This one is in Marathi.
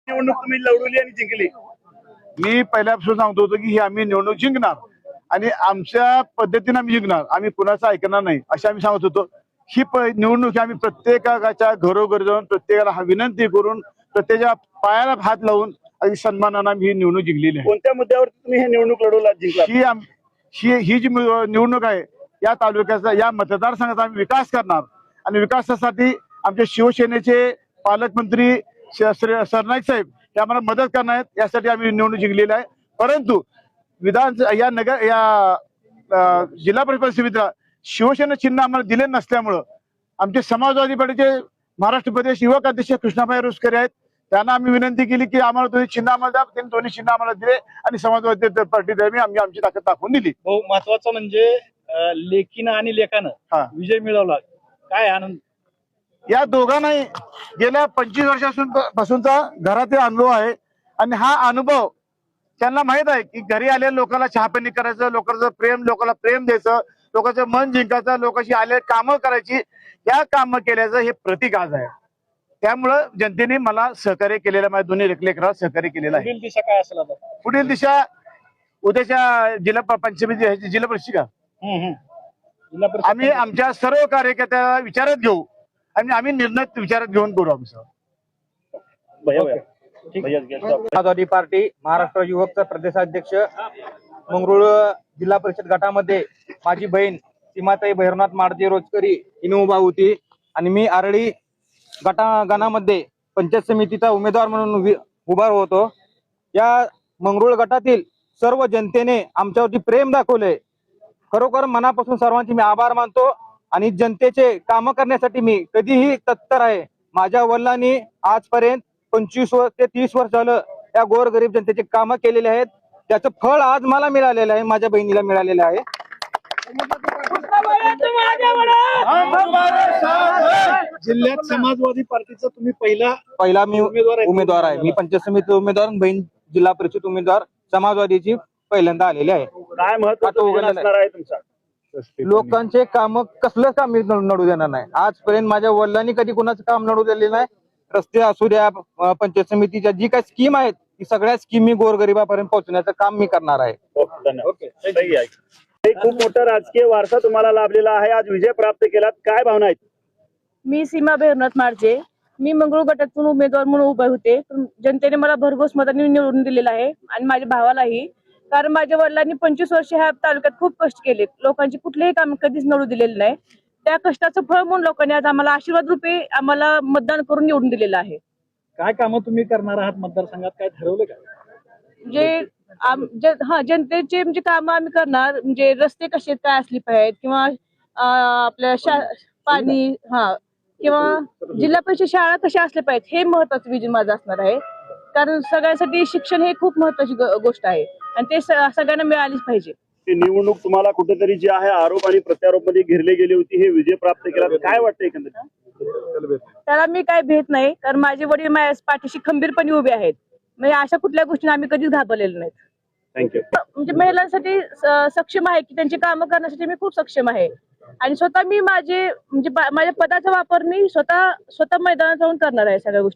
निवडणूक तुम्ही लढवली आणि जिंकली. मी पहिल्यापासून सांगतो होतो की ही आम्ही निवडणूक जिंकणार आणि आमच्या पद्धतीने आम्ही जिंकणार, आम्ही कुणाचं ऐकणार नाही असे आम्ही सांगत होतो. ही निवडणूक आम्ही प्रत्येकाच्या घरोघरी जाऊन प्रत्येकाला विनंती करून प्रत्येकाच्या पायाला हात लावून अगदी सन्मानाने आम्ही ही निवडणूक जिंकलेली आहे. कोणत्या मुद्द्यावर तुम्ही हे निवडणूक लढवला जिंकला? ही जी निवडणूक आहे या तालुक्याचा या मतदारसंघाचा आम्ही विकास करणार आणि विकासासाठी आमचे शिवसेनेचे पालकमंत्री सरनाईक साहेब हे आम्हाला मदत करणार आहेत. यासाठी आम्ही निवडणूक जिंकलेली आहे. परंतु जिल्हा परिषद समितीला शिवसेना चिन्ह आम्हाला दिले नसल्यामुळं आमचे समाजवादी पार्टीचे महाराष्ट्र प्रदेश युवक अध्यक्ष कृष्णाभाई रुसकरे आहेत, त्यांना आम्ही विनंती केली की आम्हाला तुम्ही चिन्ह आम्हाला द्या. त्यांनी दोन्ही चिन्ह आम्हाला दिले आणि समाजवादी पार्टी आम्ही आमची ताकद दाखवून दिली. हो, महत्वाचं म्हणजे लेकीनं आणि लेकानं विजय मिळवला. काय आनंद या दोघांनाही गेल्या 25 वर्षापासूनचा घरातील अनुभव आहे आणि हा अनुभव त्यांना माहित आहे की घरी आलेल्या लोकांना चहापाणी करायचं, लोकांना प्रेम द्यायचं, लोकांचं मन जिंकायचं, लोकांशी आले कामं करायची, या कामं केल्याचं हे प्रतीक आज आहे. त्यामुळं जनतेने मला सहकार्य केलेलं, माझ्या दोन्ही लेकराला सहकार्य केलेलं आहे. पुढील दिशा काय असेल आता? पुढील दिशा उद्याच्या जिल्हा पंचमी जिल्हा परिषद आम्ही आमच्या सर्व कार्यकर्त्याला विचारात घेऊ आणि आम्ही निर्णय विचारात घेऊन करू. आमचं समाजवादी पार्टी महाराष्ट्र युवकचा प्रदेशाध्यक्ष मंगरुळ जिल्हा परिषद गटामध्ये माझी बहीण सीमाताई भैरवनाथ माडजे रोजकरी हिने उभा होती आणि मी आरळी गणामध्ये पंचायत समितीचा उमेदवार म्हणून उभा होतो. या मंगरुळ गटातील सर्व जनतेने आमच्यावरती प्रेम दाखवले. खरोखर मनापासून सर्वांचे मी आभार मानतो आणि जनतेचे काम करण्यासाठी मी कधीही तत्पर आहे. माझ्या वडिलांनी आजपर्यंत 25 ते 30 वर्ष झालं या गोरगरीब जनतेचे काम केलेले आहेत. त्याचं फळ आज मला मिळालेलं आहे, माझ्या बहिणीला मिळालेलं आहे. जिल्ह्यात समाजवादी पार्टीचा तुम्ही पहिला मी उमेदवार आहे. मी पंचायत समिती उमेदवार, बहीण जिल्हा परिषद उमेदवार समाजवादीची पहिल्यांदा आलेली आहे. काय महत्त्वाचं असणार आहे तुमचा? लोकांचे काम कसलं काम मी नडू देणार नाही. आजपर्यंत माझ्या वडिलांनी कधी कोणाचं काम नडू दिलेलं नाही. रस्ते असू द्या, पंचायत समितीच्या जी काही स्कीम आहेत ती सगळ्या स्कीम मी गोरगरिबापर्यंत पोहोचण्याचं काम मी करणार आहे. खूप मोठा राजकीय वारसा तुम्हाला लाभलेला आहे, आज विजय प्राप्त केलात, काय भावना आहेत? मी सीमा भैरवनाथ माडजे, मी मंगरुळ गटातून उमेदवार म्हणून उभे होते. जनतेने मला भरघोस मतांनी निवडून दिलेलं आहे आणि माझ्या भावालाही. कारण माझ्या वडिलांनी 25 वर्ष ह्या तालुक्यात खूप कष्ट केले, लोकांची कुठलेही काम कधीच नडू दिलेलं नाही. त्या कष्टाचं फळ म्हणून लोकांनी आज आम्हाला आशीर्वाद रूपे आम्हाला मतदान करून निवडून दिलेलं आहे. काय कामं तुम्ही करणार आहात मतदारसंघात, काय ठरवलं का? जनतेचे म्हणजे काम आम्ही करणार, म्हणजे रस्ते कसे काय असले पाहिजेत किंवा आपल्या पाणी किंवा जिल्हा परिषद शाळा कशा असल्या पाहिजेत, हे महत्वाचं विजन माझं असणार आहे. कारण सगळ्यांसाठी शिक्षण हे खूप महत्वाची गोष्ट आहे आणि ते सगळ्यांना मिळालीच पाहिजे. निवडणूक तुम्हाला कुठेतरी जे आहे आरोप आणि प्रत्यारोप मध्ये घेरले गेली होती, हे विजय प्राप्त केला, काय वाटतं एकंदरीत? त्याला मी काय भेट नाही, कारण माझे वडील माझ्या पाठीशी खंबीरपणे उभे आहेत. म्हणजे अशा कुठल्या गोष्टी आम्ही कधीच घाबरलेल्या नाहीत. थँक्यू. म्हणजे महिलांसाठी सक्षम आहे की त्यांची कामं करण्यासाठी मी खूप सक्षम आहे आणि स्वतः मी माझ्या पदाचा वापर मी स्वतः मैदानात जाऊन करणार आहे सगळ्या गोष्टी.